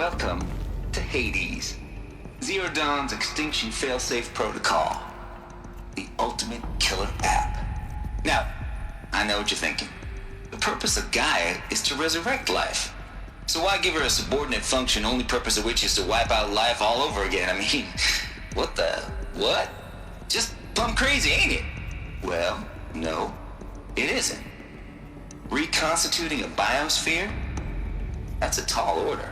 Welcome to Hades, Zero Dawn's extinction failsafe protocol, the ultimate killer app. Now, I know what you're thinking. The purpose of Gaia is to resurrect life. So why give her a subordinate function, only purpose of which is to wipe out life all over again? I mean, what? Just plumb crazy, ain't it? Well, no, it isn't. Reconstituting a biosphere? That's a tall order.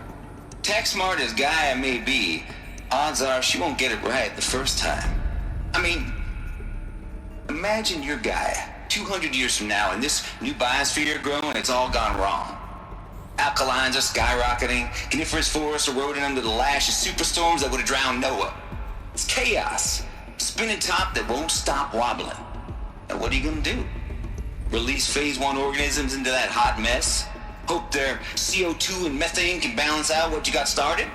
Tech smart as Gaia may be, odds are she won't get it right the first time. I mean, imagine you're Gaia 200 years from now and this new biosphere growing and it's all gone wrong. Alkalines are skyrocketing, coniferous forests eroding under the lash of superstorms that would have drowned Noah. It's chaos, spinning top that won't stop wobbling. And what are you gonna do? Release phase 1 organisms into that hot mess? Hope their CO2 and methane can balance out what you got started?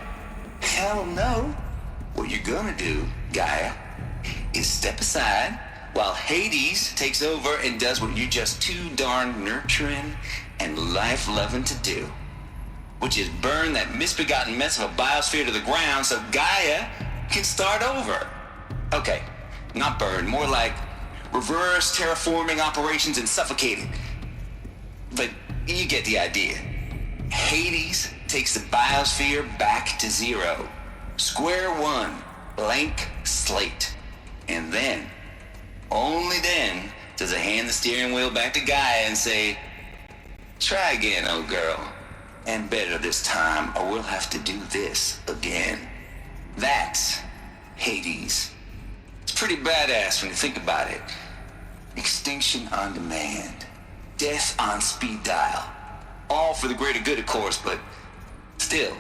Hell no. What you're gonna do, Gaia, is step aside while Hades takes over and does what you're just too darn nurturing and life-loving to do, which is burn that misbegotten mess of a biosphere to the ground so Gaia can start over. Okay, not burn, more like reverse terraforming operations and suffocating. But you get the idea. Hades takes the biosphere back to zero. Square one, blank slate. And then, only then, does it hand the steering wheel back to Gaia and say, try again, old girl. And better this time, or we'll have to do this again. That's Hades. It's pretty badass when you think about it. Extinction on demand. Death on speed dial. All for the greater good, of course, but still,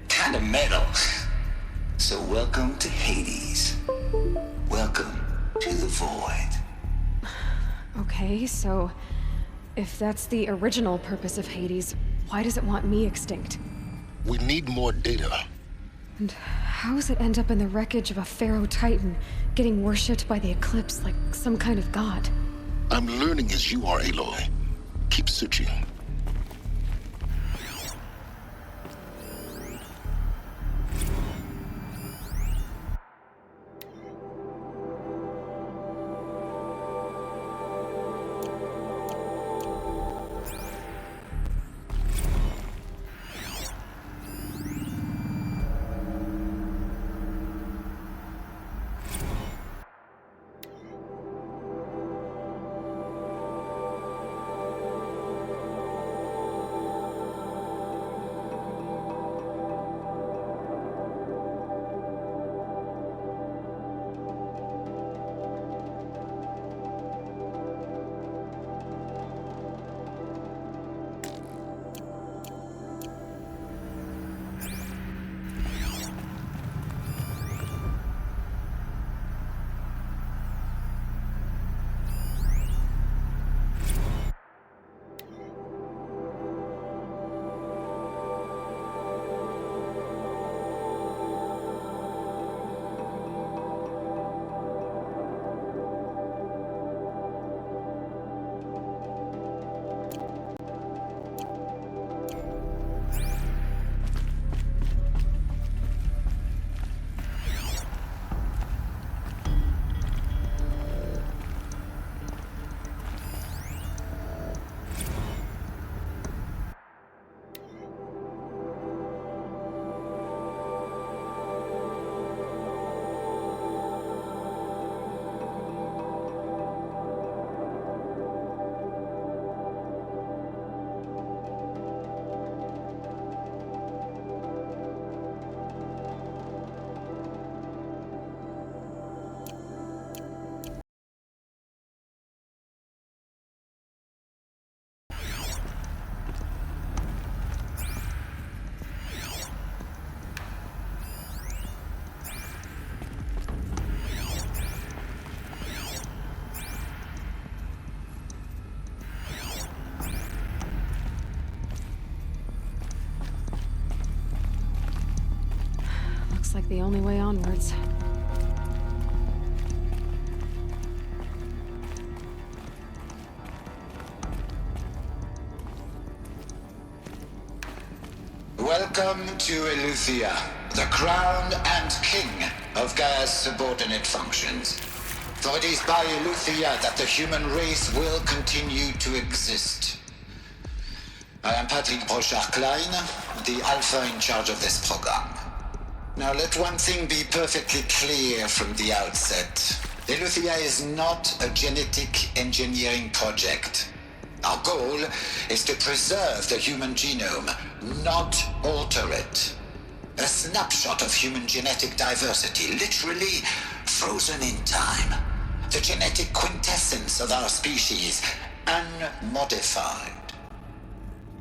kinda metal. So welcome to Hades. Welcome to the void. Okay, so if that's the original purpose of Hades, why does it want me extinct? We need more data. And how does it end up in the wreckage of a Pharaoh Titan, getting worshipped by the Eclipse like some kind of god? I'm learning as you are, Aloy. Keep searching. Like the only way onwards. Welcome to Eleuthia, the crown and king of Gaia's subordinate functions. For it is by Eleuthia that the human race will continue to exist. I am Patrick Brochard-Klein, the Alpha in charge of this program. Now let one thing be perfectly clear from the outset. Eleuthia is not a genetic engineering project. Our goal is to preserve the human genome, not alter it. A snapshot of human genetic diversity, literally frozen in time. The genetic quintessence of our species, unmodified.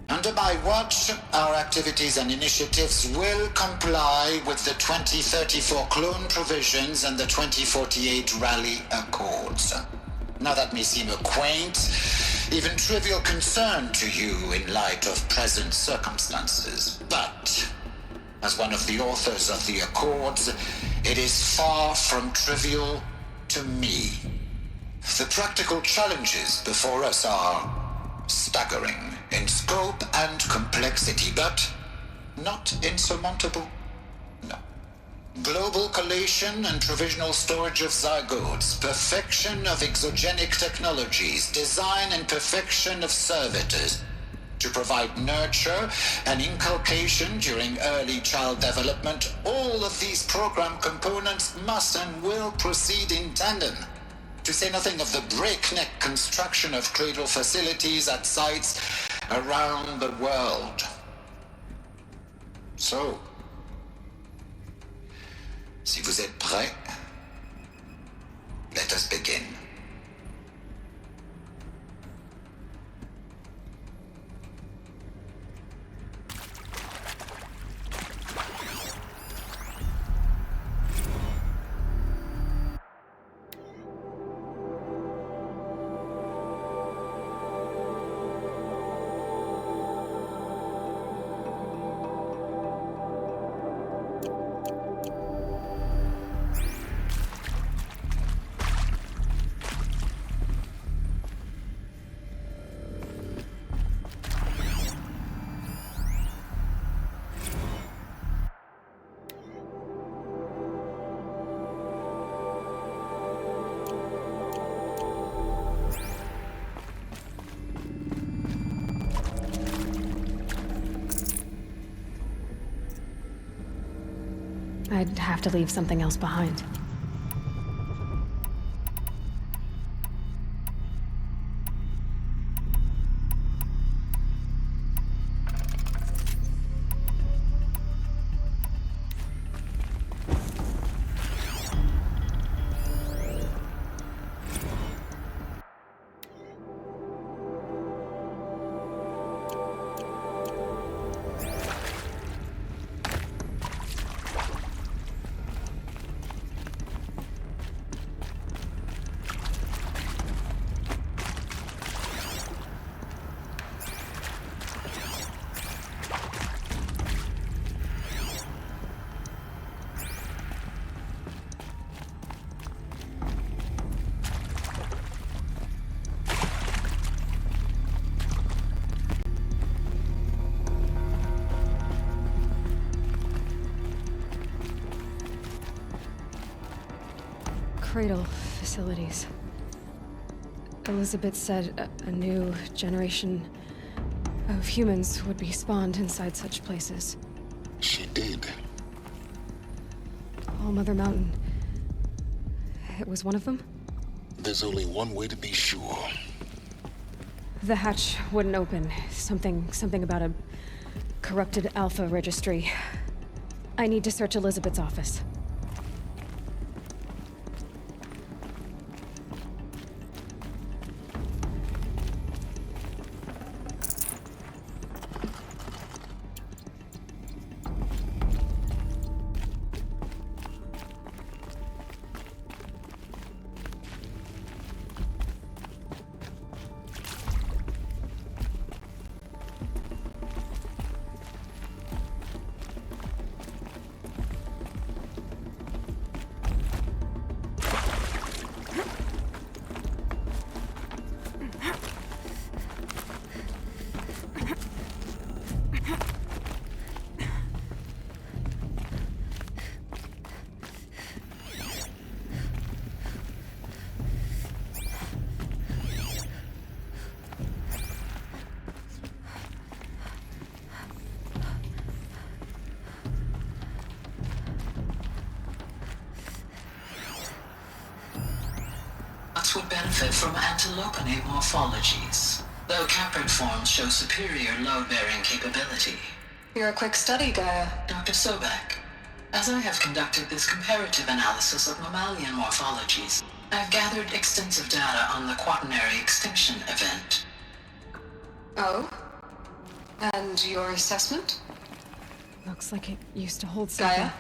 Under my watch, our activities and initiatives will comply with the 2034 clone provisions and the 2048 Rally Accords. Now that may seem a quaint, even trivial concern to you in light of present circumstances, but as one of the authors of the Accords, it is far from trivial to me. The practical challenges before us are staggering in scope and complexity, but not insurmountable. No. Global collation and provisional storage of zygotes, perfection of exogenic technologies, design and perfection of servitors to provide nurture and inculcation during early child development. All of these program components must and will proceed in tandem. To say nothing of the breakneck construction of cradle facilities at sites around the world. So, si vous êtes prêts, let us begin. I'd have to leave something else behind. Cradle facilities. Elizabeth said a new generation of humans would be spawned inside such places. She did. All Mother Mountain. It was one of them? There's only one way to be sure. The hatch wouldn't open. Something about a corrupted Alpha registry. I need to search Elizabeth's office. Moths would benefit from antilopinae morphologies, though caprid forms show superior load-bearing capability. You're a quick study, Gaia. Dr. Sobek, as I have conducted this comparative analysis of mammalian morphologies, I have gathered extensive data on the quaternary extinction event. Oh? And your assessment? Looks like it used to hold something. Gaia?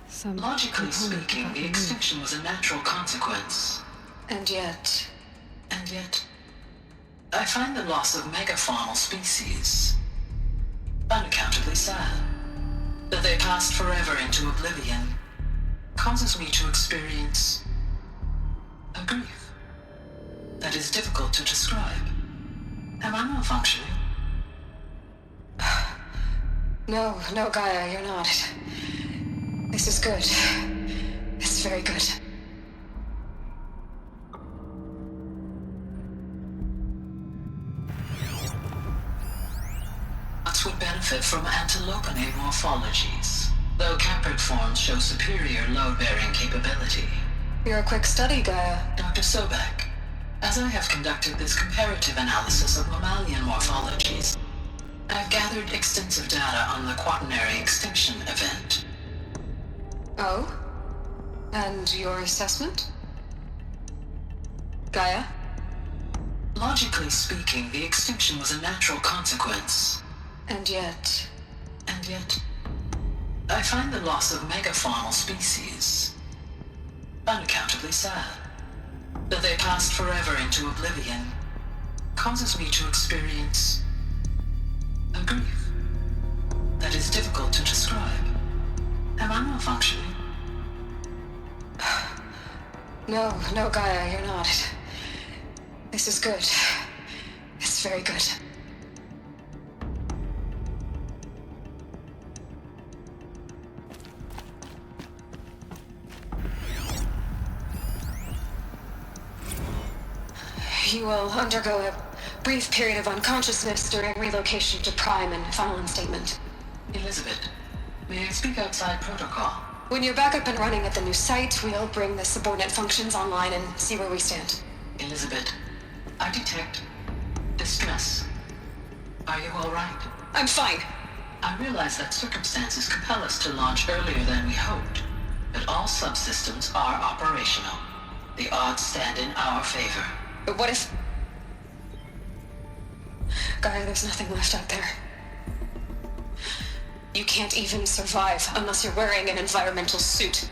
Some Logically component speaking, got the removed. extinction was a natural consequence. And yet... And yet, I find the loss of megafaunal species unaccountably sad. That they passed forever into oblivion causes me to experience a grief that is difficult to describe. Am I malfunctioning? No, Gaia, you're not. This is good. It's very good. Moths would benefit from antilopinae morphologies, though caprid forms show superior load-bearing capability. You're a quick study, Gaia. Dr. Sobek, as I have conducted this comparative analysis of mammalian morphologies, I have gathered extensive data on the quaternary extinction event. Oh? And your assessment? Gaia? Logically speaking, the extinction was a natural consequence. And yet... And yet, I find the loss of megafaunal species unaccountably sad. That they passed forever into oblivion causes me to experience a grief that is difficult to describe. Am I malfunctioning? No, Gaia, you're not. This is good. It's very good. You will undergo a brief period of unconsciousness during relocation to Prime and final instatement. Elizabeth, may I speak outside protocol? When you're back up and running at the new site, we'll bring the subordinate functions online and see where we stand. Elizabeth, I detect distress. Are you all right? I'm fine. I realize that circumstances compel us to launch earlier than we hoped, but all subsystems are operational. The odds stand in our favor. But what if... Gaia, there's nothing left out there. You can't even survive unless you're wearing an environmental suit.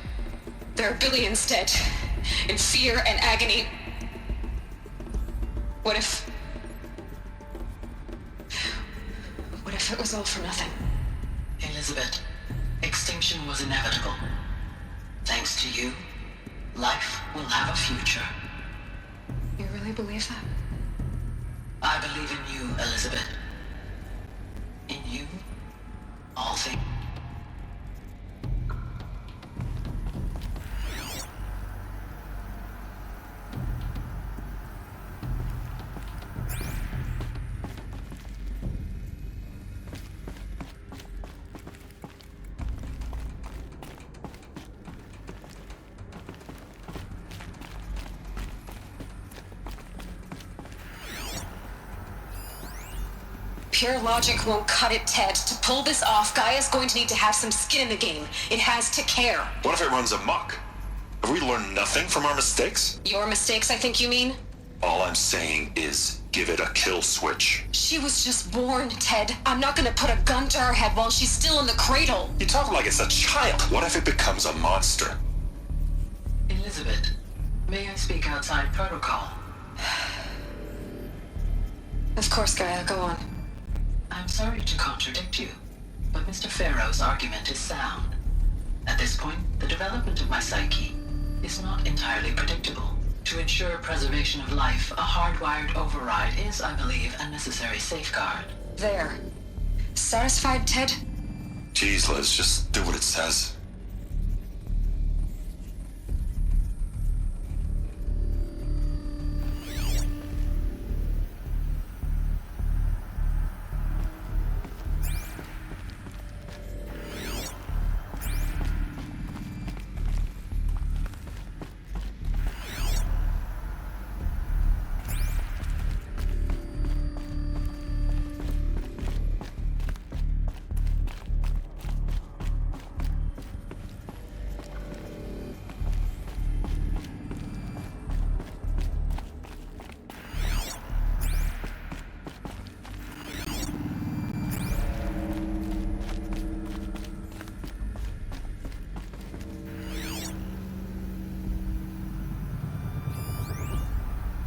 There are billions dead, in fear and agony. What if it was all for nothing? Elizabeth, extinction was inevitable. Thanks to you, life will have a future. You really believe that? I believe in you, Elizabeth. In you, all things. Pure logic won't cut it, Ted. To pull this off, Gaia's going to need to have some skin in the game. It has to care. What if it runs amok? Have we learned nothing from our mistakes? Your mistakes, I think you mean? All I'm saying is give it a kill switch. She was just born, Ted. I'm not gonna put a gun to her head while she's still in the cradle. You talk like it's a child. What if it becomes a monster? Elizabeth, may I speak outside protocol? Of course, Gaia, go on. I'm sorry to contradict you, but Mr. Farrow's argument is sound. At this point, the development of my psyche is not entirely predictable. To ensure preservation of life, a hardwired override is, I believe, a necessary safeguard. There. Satisfied, Ted? Jeez, Liz, just do what it says.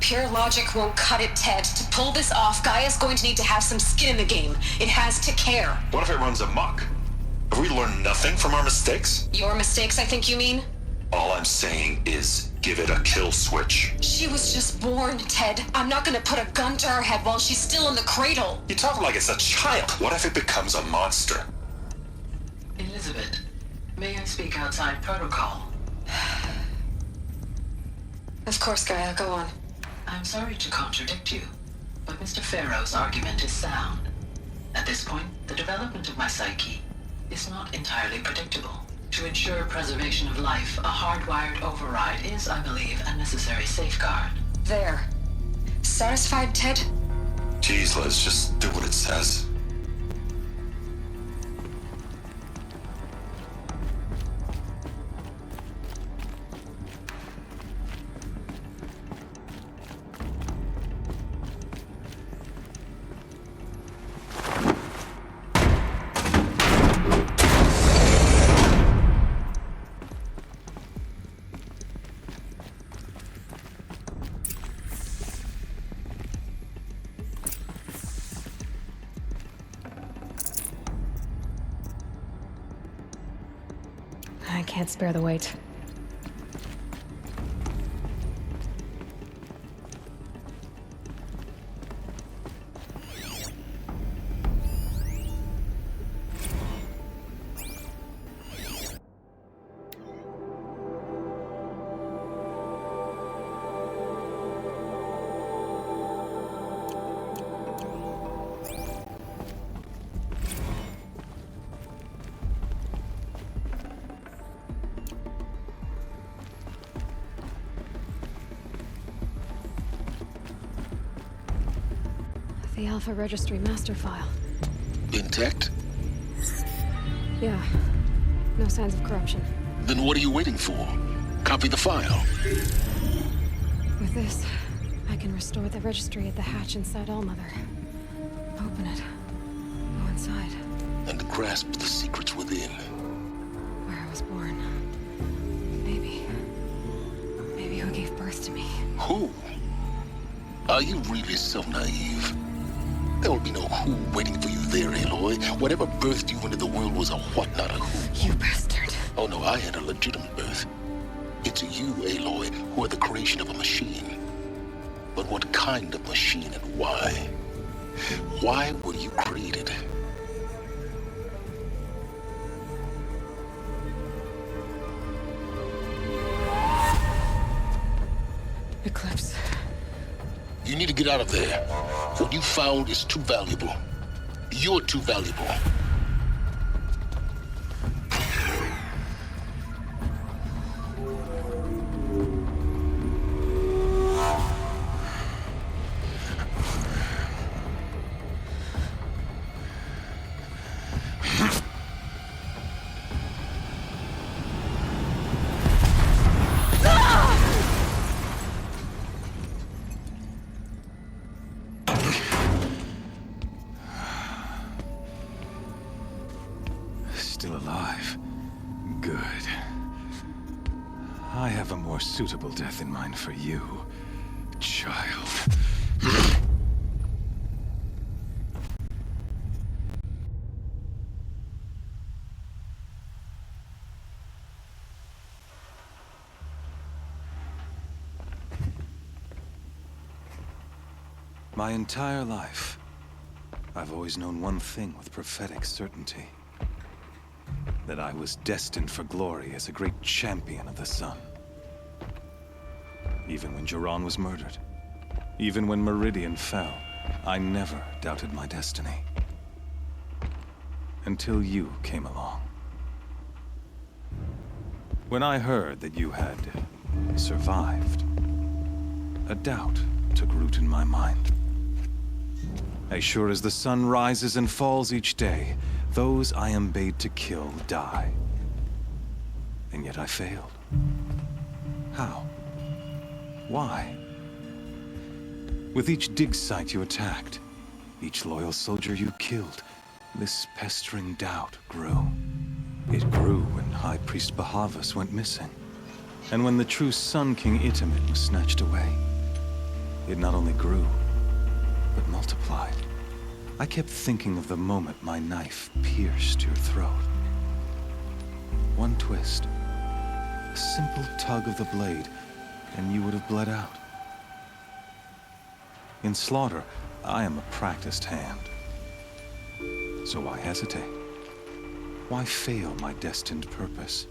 Pure logic won't cut it, Ted. To pull this off, Gaia's going to need to have some skin in the game. It has to care. What if it runs amok? Have we learned nothing from our mistakes? Your mistakes, I think you mean? All I'm saying is give it a kill switch. She was just born, Ted. I'm not gonna put a gun to her head while she's still in the cradle. You talk like it's a child. What if it becomes a monster? Elizabeth, may I speak outside protocol? Of course, Gaia, go on. I'm sorry to contradict you, but Mr. Farrow's argument is sound. At this point, the development of my psyche is not entirely predictable. To ensure preservation of life, a hardwired override is, I believe, a necessary safeguard. There. Satisfied, Ted? Jeez, Liz, just do what it says. I can't spare the weight. The Alpha Registry master file. Intact? Yeah. No signs of corruption. Then what are you waiting for? Copy the file. With this, I can restore the registry at the hatch inside Allmother. Open it. Go inside. And grasp the secrets within. Where I was born. Maybe who gave birth to me. Who? Are you really so naive? There will be no who waiting for you there, Aloy. Whatever birthed you into the world was a what, not a who. You bastard. Oh no, I had a legitimate birth. It's you, Aloy, who are the creation of a machine. But what kind of machine and why? Why were you created? Eclipse. You need to get out of there. What you found is too valuable. You're too valuable. Still alive. Good. I have a more suitable death in mind for you, child. My entire life, I've always known one thing with prophetic certainty. That I was destined for glory as a great champion of the sun. Even when Jiran was murdered, even when Meridian fell, I never doubted my destiny. Until you came along. When I heard that you had survived, a doubt took root in my mind. As sure as the sun rises and falls each day, those I am bade to kill die. And yet I failed. How? Why? With each dig site you attacked, each loyal soldier you killed, this pestering doubt grew. It grew when High Priest Bahavas went missing, and when the true Sun King Itamen was snatched away. it not only grew, but multiplied. I kept thinking of the moment my knife pierced your throat. One twist, a simple tug of the blade, and you would have bled out. In slaughter, I am a practiced hand. So why hesitate? Why fail my destined purpose?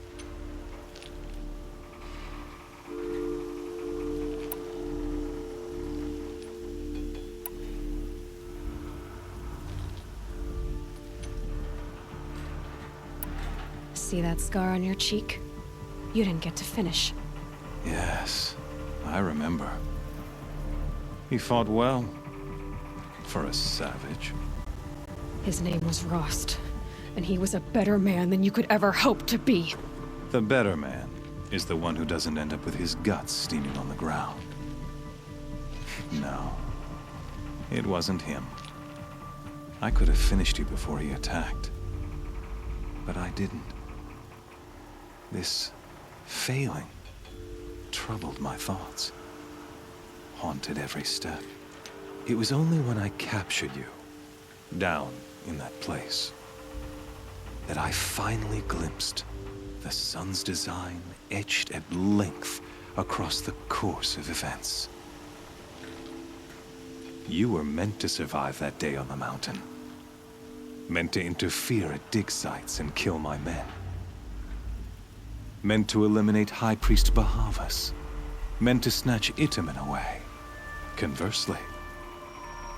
See that scar on your cheek? You didn't get to finish. Yes, I remember. He fought well, for a savage. His name was Rost, and he was a better man than you could ever hope to be. The better man is the one who doesn't end up with his guts steaming on the ground. No, it wasn't him. I could have finished you before he attacked, but I didn't. This failing troubled my thoughts, haunted every step. It was only when I captured you, down in that place, that I finally glimpsed the sun's design etched at length across the course of events. You were meant to survive that day on the mountain. Meant to interfere at dig sites and kill my men. Meant to eliminate High Priest Bahavas. Meant to snatch Itamen away. Conversely,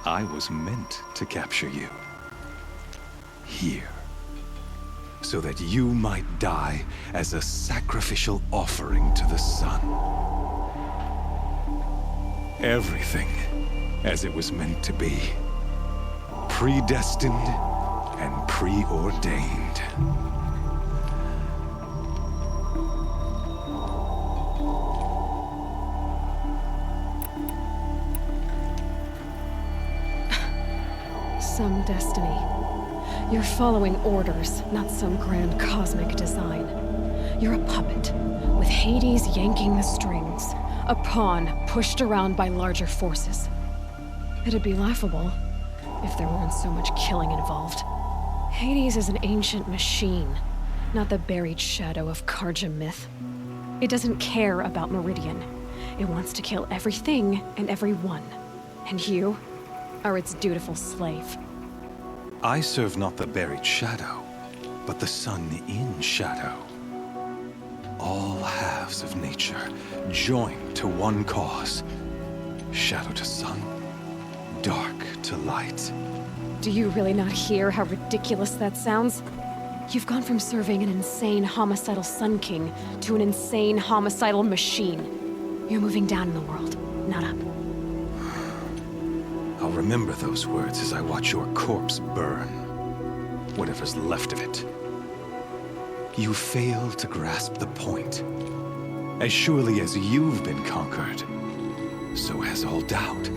I was meant to capture you. Here. So that you might die as a sacrificial offering to the sun. Everything as it was meant to be. Predestined and preordained. Some destiny. You're following orders, not some grand cosmic design. You're a puppet, with Hades yanking the strings. A pawn pushed around by larger forces. It'd be laughable if there weren't so much killing involved. Hades is an ancient machine, not the buried shadow of Karja myth. It doesn't care about Meridian. It wants to kill everything and everyone. And you are its dutiful slave. I serve not the buried shadow, but the sun in shadow. All halves of nature joined to one cause. Shadow to sun, dark to light. Do you really not hear how ridiculous that sounds? You've gone from serving an insane homicidal Sun King to an insane homicidal machine. You're moving down in the world, not up. I'll remember those words as I watch your corpse burn. Whatever's left of it. You fail to grasp the point. As surely as you've been conquered, so has all doubt.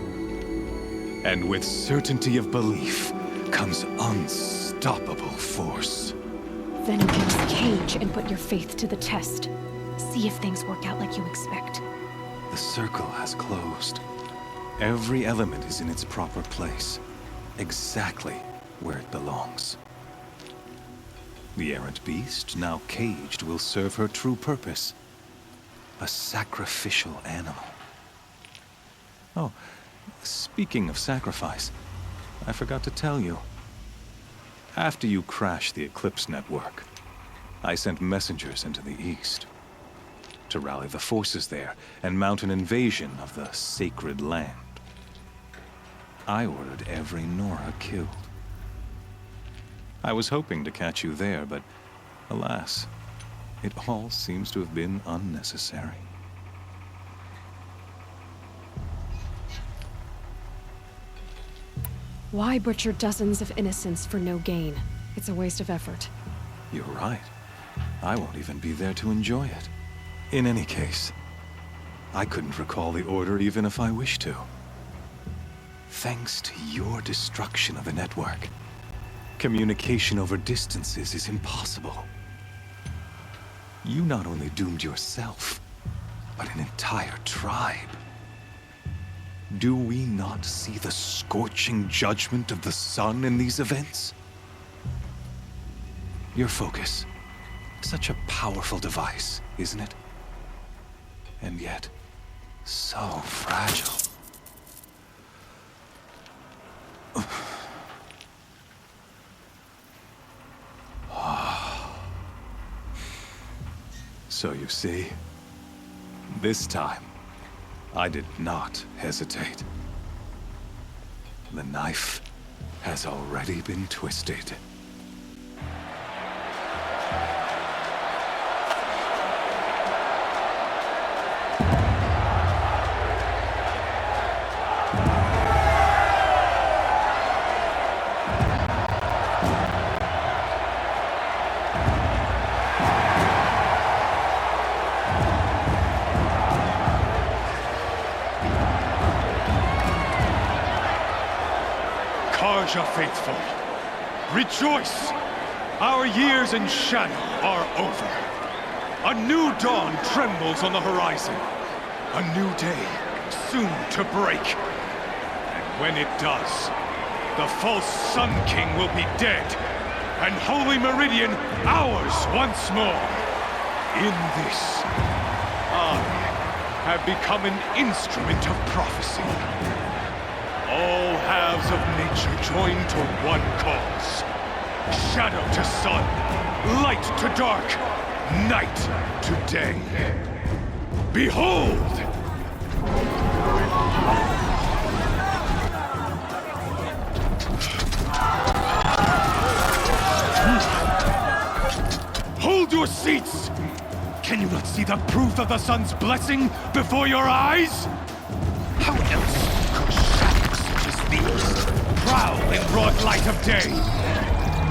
And with certainty of belief comes unstoppable force. Then get this cage and put your faith to the test. See if things work out like you expect. The circle has closed. Every element is in its proper place, exactly where it belongs. The errant beast, now caged, will serve her true purpose. A sacrificial animal. Oh, speaking of sacrifice, I forgot to tell you. After you crashed the Eclipse network, I sent messengers into the east to rally the forces there and mount an invasion of the sacred land. I ordered every Nora killed. I was hoping to catch you there, but alas, it all seems to have been unnecessary. Why butcher dozens of innocents for no gain? It's a waste of effort. You're right. I won't even be there to enjoy it. In any case, I couldn't recall the order even if I wished to. Thanks to your destruction of the network, communication over distances is impossible. You not only doomed yourself, but an entire tribe. Do we not see the scorching judgment of the sun in these events? Your focus. Such a powerful device, isn't it? And yet, so fragile. So you see, this time, I did not hesitate. The knife has already been twisted. Karja faithful, rejoice! Our years in shadow are over. A new dawn trembles on the horizon. A new day soon to break. And when it does, the false Sun King will be dead, and Holy Meridian ours once more. In this, I have become an instrument of prophecy. All halves of nature join to one cause. Shadow to sun, light to dark, night to day. Behold! Hold your seats! Can you not see the proof of the sun's blessing before your eyes? How else could shadows such as these prowl in broad light of day?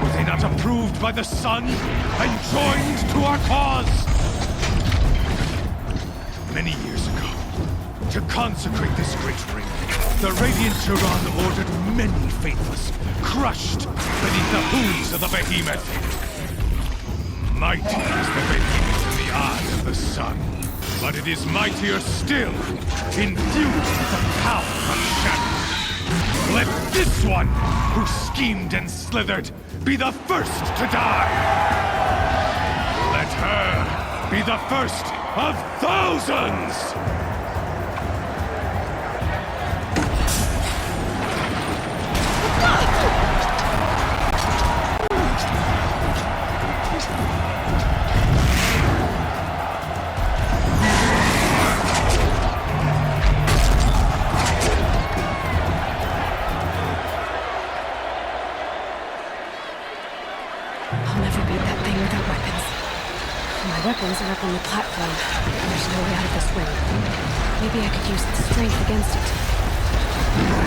Were they not approved by the sun and joined to our cause? Many years ago, to consecrate this great ring, the Radiant Turan ordered many faithless, crushed beneath the hooves of the behemoth. Mighty is the behemoth in the eye of the sun, but it is mightier still, infused with the power of shadow. Let this one, who schemed and slithered, be the first to die! Let her be the first of thousands! Weapons are up on the platform. There's no way out of this ring. Maybe I could use its strength against it.